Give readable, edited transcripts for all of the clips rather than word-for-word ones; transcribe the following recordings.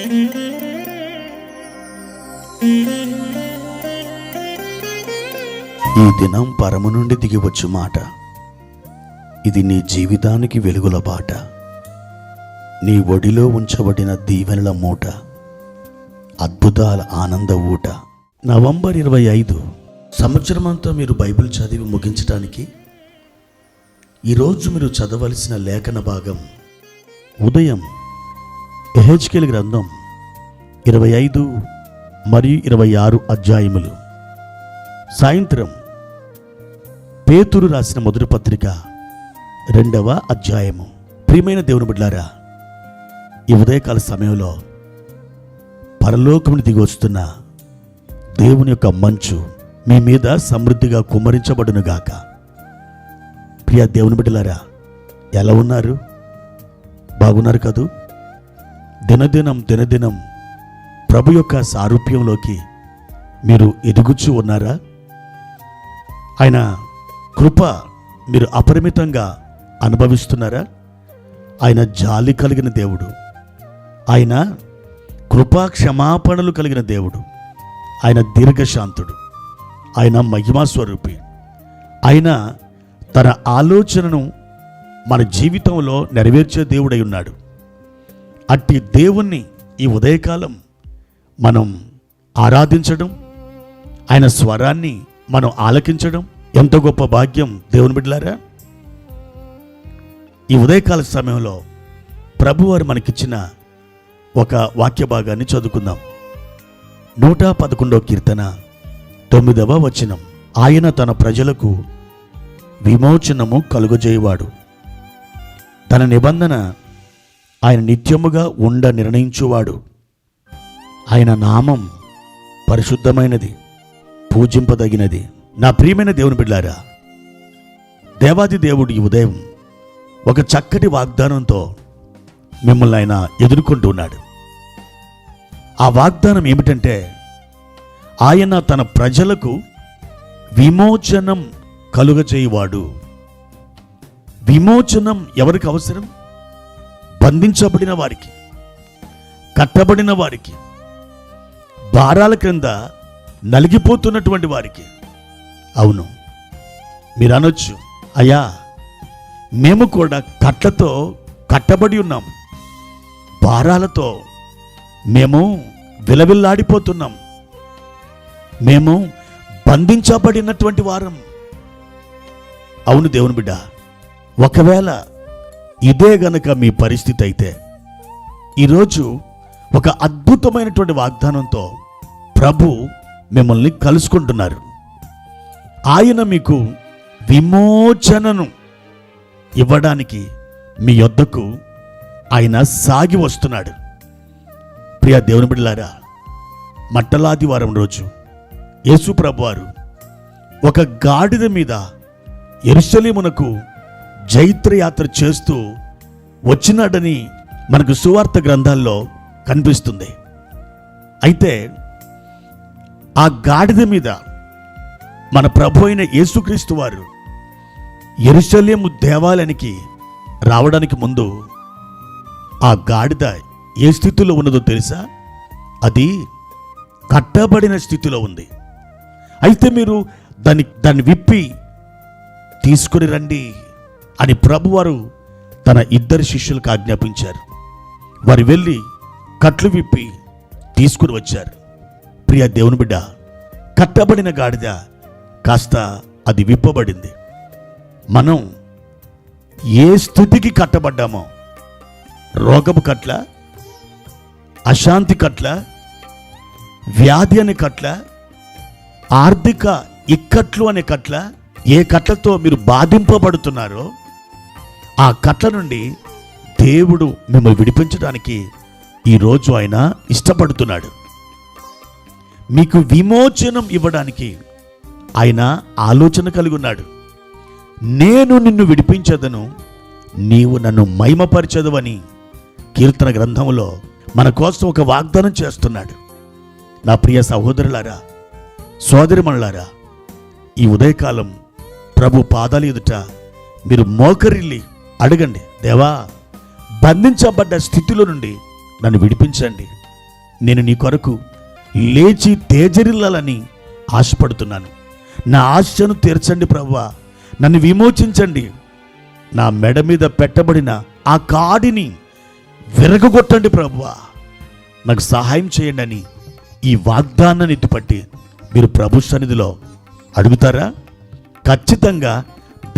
ఈ దినం పరము నుండి దిగివచ్చు మాట. ఇది నీ జీవితానికి వెలుగుల బాట. నీ ఒడిలో ఉంచబడిన దీవెనల మూట, అద్భుతాల ఆనంద ఊట. నవంబర్ 25 సంవత్సరమంతా మీరు బైబిల్ చదివి ముగించడానికి ఈరోజు మీరు చదవలసిన లేఖన భాగం ఉదయం యెహెజ్కేలు గ్రంథం 25 మరియు 26 అధ్యాయములు, సాయంత్రం పేతురు రాసిన మొదటి పత్రిక 2వ అధ్యాయము. ప్రియమైన దేవుని బిడ్డలారా, ఈ ఉదయకాల సమయంలో పరలోకముని దిగి వస్తున్న దేవుని యొక్క మంచు మీ మీద సమృద్ధిగా కుమ్మరించబడునుగాక. ప్రియ దేవుని బిడ్డలారా, ఎలా ఉన్నారు? బాగున్నారు కదూ? దినదినం ప్రభు యొక్క సారూప్యంలోకి మీరు ఎదుగుచూ ఉన్నారా? ఆయన కృప మీరు అపరిమితంగా అనుభవిస్తున్నారా? ఆయన జాలి కలిగిన దేవుడు, ఆయన కృపా క్షమాపణలు కలిగిన దేవుడు, ఆయన దీర్ఘశాంతుడు, ఆయన మహిమాస్వరూపి. ఆయన తన ఆలోచనను మన జీవితంలో నెరవేర్చే దేవుడై ఉన్నాడు. అట్టి దేవుణ్ణి ఈ ఉదయకాలం మనం ఆరాధించడం, ఆయన స్వరాన్ని మనం ఆలకించడం ఎంత గొప్ప భాగ్యం దేవుని బిడ్డలారా. ఈ ఉదయకాల సమయంలో ప్రభువారు మనకిచ్చిన ఒక వాక్య భాగాన్ని చదువుకుందాం. 111వ కీర్తన 9వ వచనం. ఆయన తన ప్రజలకు విమోచనము కలుగజేయువాడు, తన నిబంధన ఆయన నిత్యముగా ఉండ నిర్ణయించువాడు. ఆయన నామం పరిశుద్ధమైనది, పూజింపదగినది. నా ప్రియమైన దేవుని బిడ్డలారా, దేవాది దేవుడు ఈ ఉదయం ఒక చక్కటి వాగ్దానంతో మిమ్మల్ని ఆయన ఎదుర్కొంటూ ఉన్నాడు. ఆ వాగ్దానం ఏమిటంటే, ఆయన తన ప్రజలకు విమోచనం కలుగజేయువాడు. విమోచనం ఎవరికి అవసరం? బంధించబడిన వారికి, కట్టబడిన వారికి, భారాల క్రింద నలిగిపోతున్నటువంటి వారికి. అవును, మీరు అనొచ్చు, అయ్యా మేము కూడా కట్లతో కట్టబడి ఉన్నాం, భారాలతో మేము విలవిల్లాడిపోతున్నాం, మేము బంధించబడినటువంటి వారం. అవును దేవుని బిడ్డ, ఒకవేళ ఇదే గనక మీ పరిస్థితి అయితే ఈరోజు ఒక అద్భుతమైనటువంటి వాగ్దానంతో ప్రభు మిమ్మల్ని కలుసుకుంటున్నారు. ఆయన మీకు విమోచనను ఇవ్వడానికి మీ యొద్దకు ఆయన సాగి వస్తున్నాడు. ప్రియ దేవుని బిడ్డలారా, మట్టలాదివారం రోజు యేసు ప్రభువారు ఒక గాడిద మీద యెరూషలేమునకు జైత్రయాత్ర చేస్తూ వచ్చినాడని మనకు సువార్త గ్రంథాల్లో కనిపిస్తుంది. అయితే ఆ గాడిద మీద మన ప్రభు అయిన యేసుక్రీస్తు వారు యెరూషలేము దేవాలయానికి రావడానికి ముందు ఆ గాడిద ఏ స్థితిలో ఉన్నదో తెలుసా? అది కట్టబడిన స్థితిలో ఉంది. అయితే మీరు దాన్ని విప్పి తీసుకుని రండి అని ప్రభువారు తన 2 శిష్యులకు ఆజ్ఞాపించారు. వారు వెళ్ళి కట్లు విప్పి తీసుకుని వచ్చారు. ప్రియ దేవుని బిడ్డ, కట్టబడిన గాడిద కాస్త అది విప్పబడింది. మనం ఏ స్థితికి కట్టబడ్డామో, రోగపు కట్ల, అశాంతి కట్ల, వ్యాధి అనే కట్ల, ఆర్థిక ఇక్కట్లు అనే కట్ల, ఏ కట్లతో మీరు బాధింపబడుతున్నారో ఆ కట్ల నుండి దేవుడు మిమ్మల్ని విడిపించడానికి ఈరోజు ఆయన ఇష్టపడుతున్నాడు. మీకు విమోచనం ఇవ్వడానికి ఆయన ఆలోచన కలిగి ఉన్నాడు. నేను నిన్ను విడిపించదను, నీవు నన్ను మహిమపరచదవని కీర్తన గ్రంథంలో మన కోసం ఒక వాగ్దానం చేస్తున్నాడు. నా ప్రియ సహోదరులారా, సోదరిమణులారా, ఈ ఉదయకాలం ప్రభు పాదాల ఎదుట మీరు మోకరిల్లి అడగండి, దేవా బంధించబడ్డ స్థితిలో నుండి నన్ను విడిపించండి, నేను నీ కొరకు లేచి తేజరిల్లాలని ఆశపడుతున్నాను. నా ఆశను తీర్చండి ప్రభువా, నన్ను విమోచించండి. నా మెడ మీద పెట్టబడిన ఆ కాడిని విరగొట్టండి ప్రభువా, నాకు సహాయం చేయండి అని ఈ వాగ్దానాన్ని ఎత్తిపట్టి మీరు ప్రభు సన్నిధిలో అడుగుతారా? ఖచ్చితంగా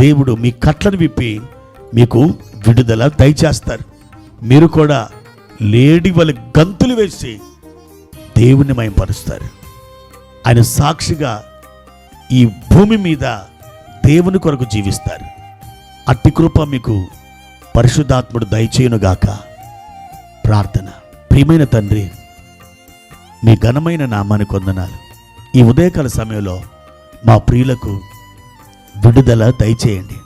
దేవుడు మీ కట్లను విప్పి మీకు విడుదల దయచేస్తారు. మీరు కూడా లేడి వలె గంతులు వేసి దేవుని మహిమపరుస్తారు. ఆయన సాక్షిగా ఈ భూమి మీద దేవుని కొరకు జీవిస్తారు. అట్టి కృప మీకు పరిశుద్ధాత్ముడు దయచేయునుగాక. ప్రార్థన. ప్రియమైన తండ్రి, మీ ఘనమైన నామానికి వందనాలు. ఈ ఉదయకాల సమయంలో మా ప్రియులకు విడుదల దయచేయండి,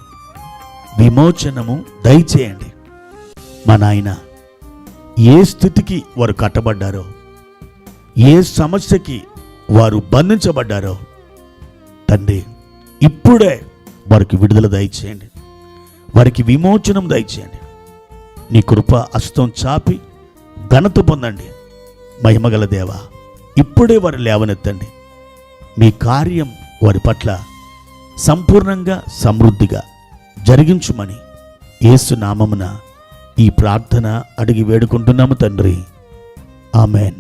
విమోచనము దయచేయండి. మా నాయన, ఏ స్థితికి వారు కట్టబడ్డారో, ఏ సమస్యకి వారు బంధించబడ్డారో తండ్రి, ఇప్పుడే వారికి విడుదల దయచేయండి, వారికి విమోచనం దయచేయండి. నీ కృప హస్తం చాపి ఘనత పొందండి. మహిమగల దేవా, ఇప్పుడే వారు లేవనెత్తండి. మీ కార్యం వారి పట్ల సంపూర్ణంగా సమృద్ధిగా జరిగించుమని యేసు నామమున ఈ ప్రార్థన అడిగి వేడుకుంటున్నాము తండ్రి. ఆమెన్.